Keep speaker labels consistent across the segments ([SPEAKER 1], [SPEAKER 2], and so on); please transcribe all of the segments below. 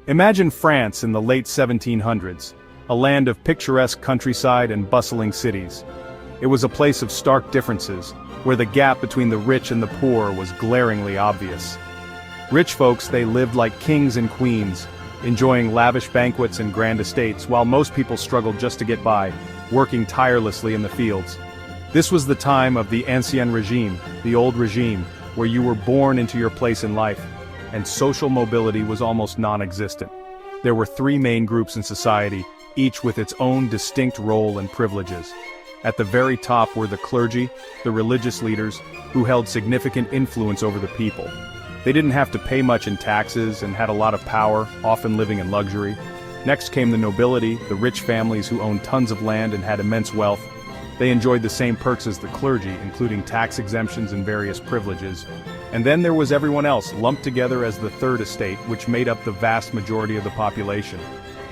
[SPEAKER 1] Imagine France in the late 1700s, a land of picturesque countryside and bustling cities. It was a place of stark differences, where the gap between the rich and the poor was glaringly obvious. Rich folks, they lived like kings and queens, enjoying lavish banquets and grand estates, while most people struggled just to get by, working tirelessly in the fields. This was the time of the ancien regime, the old regime, where you were born into your place in life, and social mobility was almost non-existent. There were three main groups in society, each with its own distinct role and privileges. At the very top were the clergy, the religious leaders, who held significant influence over the people. They didn't have to pay much in taxes and had a lot of power, often living in luxury. Next came the nobility, the rich families who owned tons of land and had immense wealth. They enjoyed the same perks as the clergy, including tax exemptions and various privileges. And then there was everyone else, lumped together as the Third Estate, which made up the vast majority of the population.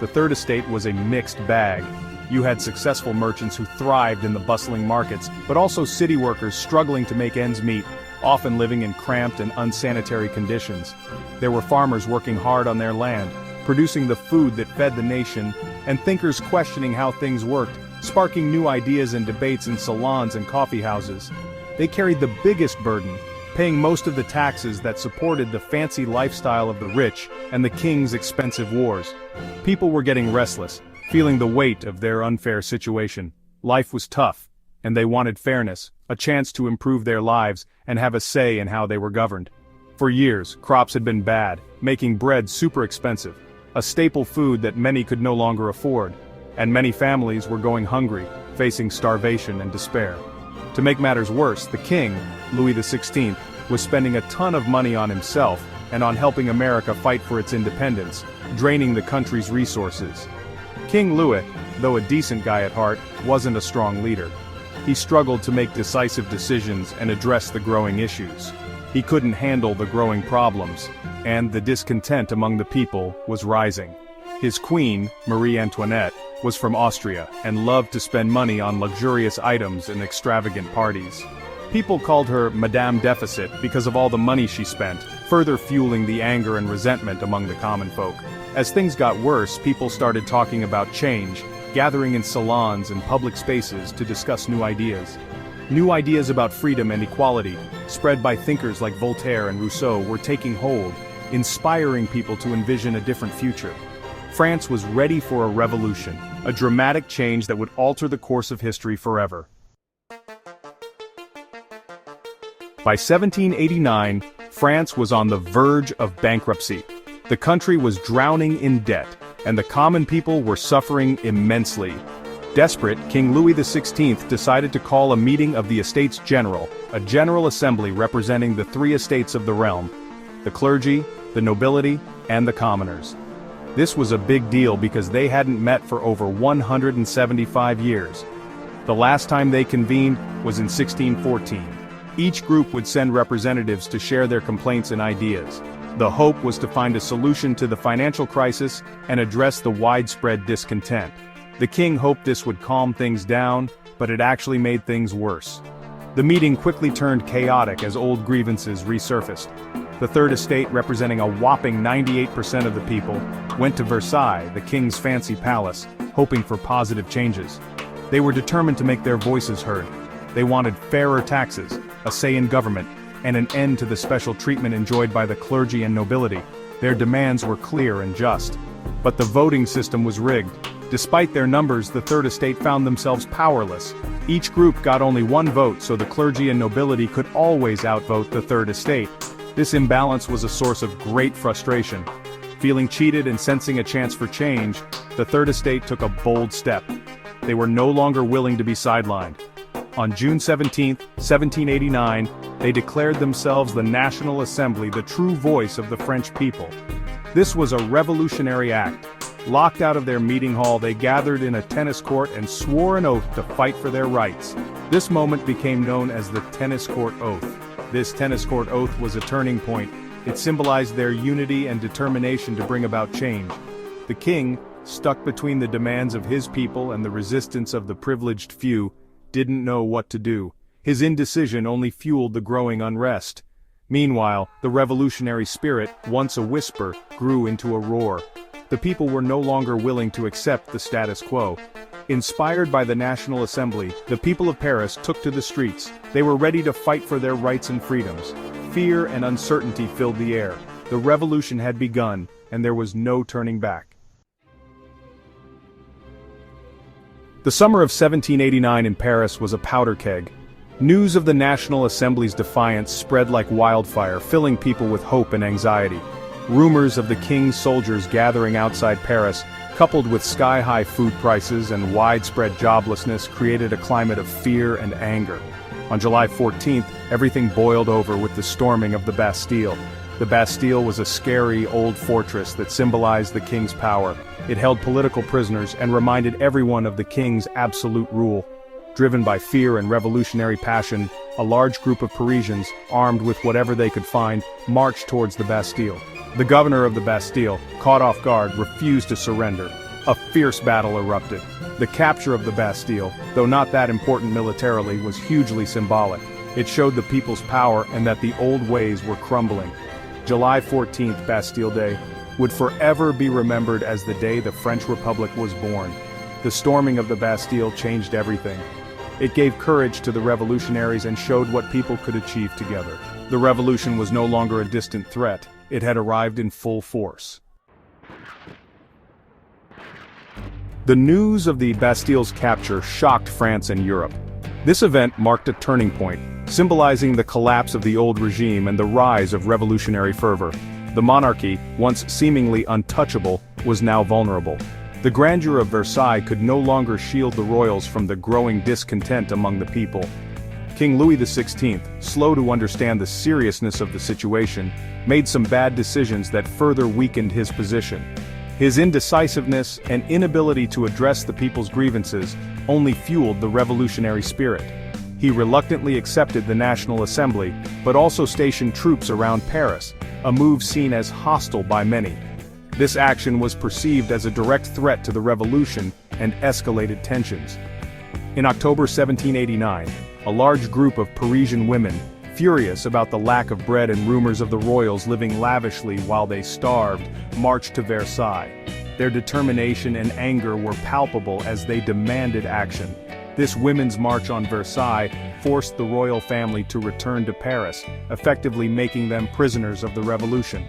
[SPEAKER 1] The Third Estate was a mixed bag. You had successful merchants who thrived in the bustling markets, but also city workers struggling to make ends meet, often living in cramped and unsanitary conditions. There were farmers working hard on their land, producing the food that fed the nation, and thinkers questioning how things worked, sparking new ideas and debates in salons and coffee houses. They carried the biggest burden, paying most of the taxes that supported the fancy lifestyle of the rich and the king's expensive wars. People were getting restless, feeling the weight of their unfair situation. Life was tough, and they wanted fairness, a chance to improve their lives and have a say in how they were governed. For years, crops had been bad, making bread super expensive, a staple food that many could no longer afford, and many families were going hungry, facing starvation and despair. To make matters worse, the king, Louis XVI, was spending a ton of money on himself and on helping America fight for its independence, draining the country's resources. King Louis, though a decent guy at heart, wasn't a strong leader. He struggled to make decisive decisions and address the growing issues. He couldn't handle the growing problems, and the discontent among the people was rising. His queen, Marie Antoinette, was from Austria and loved to spend money on luxurious items and extravagant parties. People called her Madame Deficit because of all the money she spent, further fueling the anger and resentment among the common folk. As things got worse, people started talking about change, gathering in salons and public spaces to discuss new ideas. New ideas about freedom and equality, spread by thinkers like Voltaire and Rousseau, were taking hold, inspiring people to envision a different future. France was ready for a revolution, a dramatic change that would alter the course of history forever. By 1789, France was on the verge of bankruptcy. The country was drowning in debt, and the common people were suffering immensely. Desperate, King Louis XVI decided to call a meeting of the Estates General, a general assembly representing the three estates of the realm: the clergy, the nobility, and the commoners. This was a big deal because they hadn't met for over 175 years. The last time they convened was in 1614. Each group would send representatives to share their complaints and ideas. The hope was to find a solution to the financial crisis and address the widespread discontent. The king hoped this would calm things down, but it actually made things worse. The meeting quickly turned chaotic as old grievances resurfaced. The Third Estate, representing a whopping 98% of the people, went to Versailles, the king's fancy palace, hoping for positive changes. They were determined to make their voices heard. They wanted fairer taxes, a say in government, and an end to the special treatment enjoyed by the clergy and nobility. Their demands were clear and just. But the voting system was rigged. Despite their numbers, the Third Estate found themselves powerless. Each group got only one vote, so the clergy and nobility could always outvote the Third Estate. This imbalance was a source of great frustration. Feeling cheated and sensing a chance for change, the Third Estate took a bold step. They were no longer willing to be sidelined. On June 17, 1789, they declared themselves the National Assembly, the true voice of the French people. This was a revolutionary act. Locked out of their meeting hall, they gathered in a tennis court and swore an oath to fight for their rights. This moment became known as the Tennis Court Oath. This tennis court oath was a turning point. It symbolized their unity and determination to bring about change. The king, stuck between the demands of his people and the resistance of the privileged few, didn't know what to do. His indecision only fueled the growing unrest. Meanwhile, the revolutionary spirit, once a whisper, grew into a roar. The people were no longer willing to accept the status quo. Inspired by the National Assembly, the people of Paris took to the streets. They were ready to fight for their rights and freedoms. Fear and uncertainty filled the air. The revolution had begun, and there was no turning back. The summer of 1789 in Paris was a powder keg. News of the National Assembly's defiance spread like wildfire, filling people with hope and anxiety. Rumors of the king's soldiers gathering outside Paris, coupled with sky-high food prices and widespread joblessness, created a climate of fear and anger. On July 14th, everything boiled over with the storming of the Bastille. The Bastille was a scary, old fortress that symbolized the king's power. It held political prisoners and reminded everyone of the king's absolute rule. Driven by fear and revolutionary passion, a large group of Parisians, armed with whatever they could find, marched towards the Bastille. The governor of the Bastille, caught off guard, refused to surrender. A fierce battle erupted. The capture of the Bastille, though not that important militarily, was hugely symbolic. It showed the people's power and that the old ways were crumbling. July 14th, Bastille Day, would forever be remembered as the day the French Republic was born. The storming of the Bastille changed everything. It gave courage to the revolutionaries and showed what people could achieve together. The revolution was no longer a distant threat. It had arrived in full force. The news of the Bastille's capture shocked France and Europe. This event marked a turning point, symbolizing the collapse of the old regime and the rise of revolutionary fervor. The monarchy, once seemingly untouchable, was now vulnerable. The grandeur of Versailles could no longer shield the royals from the growing discontent among the people. King Louis XVI, slow to understand the seriousness of the situation, made some bad decisions that further weakened his position. His indecisiveness and inability to address the people's grievances only fueled the revolutionary spirit. He reluctantly accepted the National Assembly, but also stationed troops around Paris, a move seen as hostile by many. This action was perceived as a direct threat to the revolution and escalated tensions. In October 1789, a large group of Parisian women, furious about the lack of bread and rumors of the royals living lavishly while they starved, marched to Versailles. Their determination and anger were palpable as they demanded action. This women's march on Versailles forced the royal family to return to Paris, effectively making them prisoners of the revolution.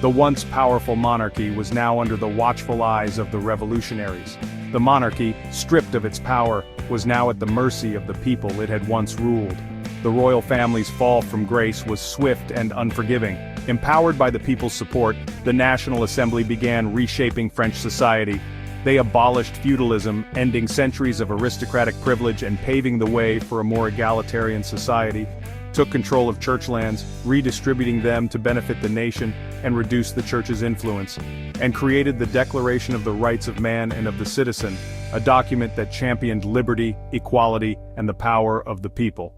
[SPEAKER 1] The once powerful monarchy was now under the watchful eyes of the revolutionaries. The monarchy, stripped of its power, was now at the mercy of the people it had once ruled. The royal family's fall from grace was swift and unforgiving. Empowered by the people's support, the National Assembly began reshaping French society. They abolished feudalism, ending centuries of aristocratic privilege and paving the way for a more egalitarian society, took control of church lands, redistributing them to benefit the nation and reduce the church's influence, and created the Declaration of the Rights of Man and of the Citizen, a document that championed liberty, equality, and the power of the people.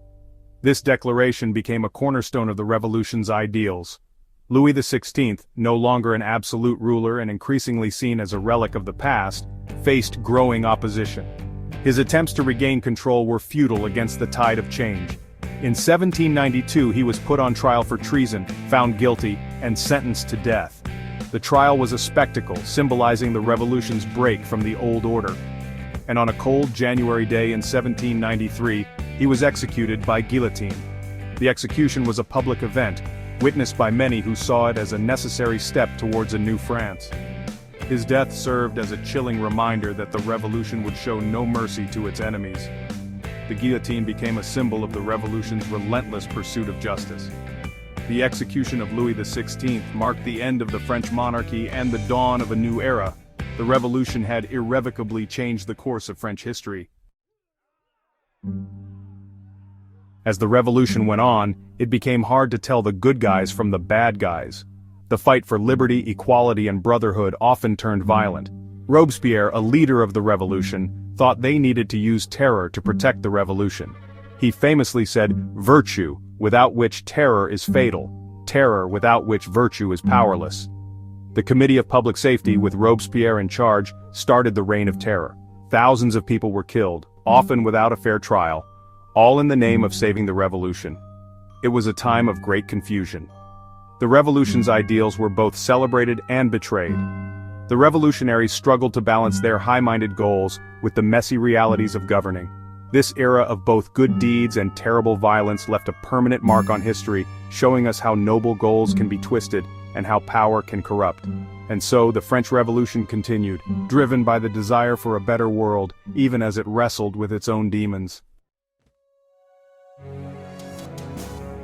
[SPEAKER 1] This declaration became a cornerstone of the revolution's ideals. Louis XVI, no longer an absolute ruler and increasingly seen as a relic of the past, faced growing opposition. His attempts to regain control were futile against the tide of change. In 1792 he was put on trial for treason, found guilty, and sentenced to death. The trial was a spectacle, symbolizing the revolution's break from the old order. And on a cold January day in 1793, he was executed by guillotine. The execution was a public event, witnessed by many who saw it as a necessary step towards a new France. His death served as a chilling reminder that the revolution would show no mercy to its enemies. The guillotine became a symbol of the revolution's relentless pursuit of justice. The execution of Louis XVI marked the end of the French monarchy and the dawn of a new era. The revolution had irrevocably changed the course of French history. As the revolution went on, it became hard to tell the good guys from the bad guys. The fight for liberty, equality, and brotherhood often turned violent. Robespierre, a leader of the revolution, thought they needed to use terror to protect the revolution. He famously said, "Virtue, without which terror is fatal. Terror, without which virtue is powerless." The Committee of Public Safety, with Robespierre in charge, started the Reign of Terror. Thousands of people were killed, often without a fair trial, all in the name of saving the revolution. it was a time of great confusion. The revolution's ideals were both celebrated and betrayed. The revolutionaries struggled to balance their high-minded goals with the messy realities of governing. This era of both good deeds and terrible violence left a permanent mark on history, showing us how noble goals can be twisted and how power can corrupt. And so the French Revolution continued, driven by the desire for a better world, even as it wrestled with its own demons.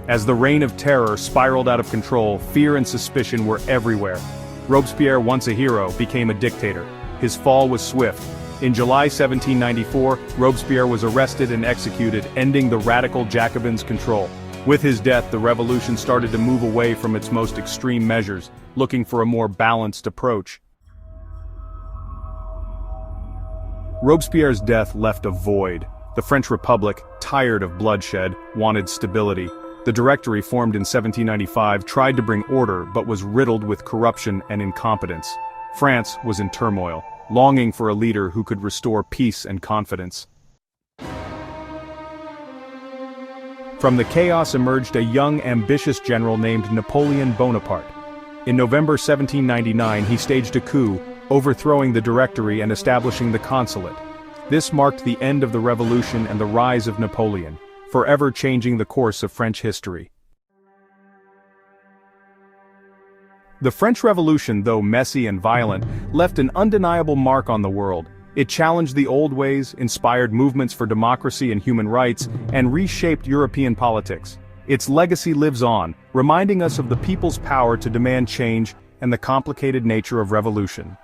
[SPEAKER 1] As the reign of terror spiraled out of control, fear and suspicion were everywhere. Robespierre, once a hero, became a dictator. His fall was swift. In July 1794, Robespierre was arrested and executed, ending the radical Jacobins' control. With his death, the revolution started to move away from its most extreme measures, looking for a more balanced approach. Robespierre's death left a void. The French Republic, tired of bloodshed, wanted stability. The Directory, formed in 1795, tried to bring order but was riddled with corruption and incompetence. France was in turmoil, longing for a leader who could restore peace and confidence. From the chaos emerged a young, ambitious general named Napoleon Bonaparte. In November 1799, he staged a coup, overthrowing the Directory and establishing the consulate. This marked the end of the revolution and the rise of Napoleon, forever changing the course of French history. The French Revolution, though messy and violent, left an undeniable mark on the world. It challenged the old ways, inspired movements for democracy and human rights, and reshaped European politics. Its legacy lives on, reminding us of the people's power to demand change and the complicated nature of revolution.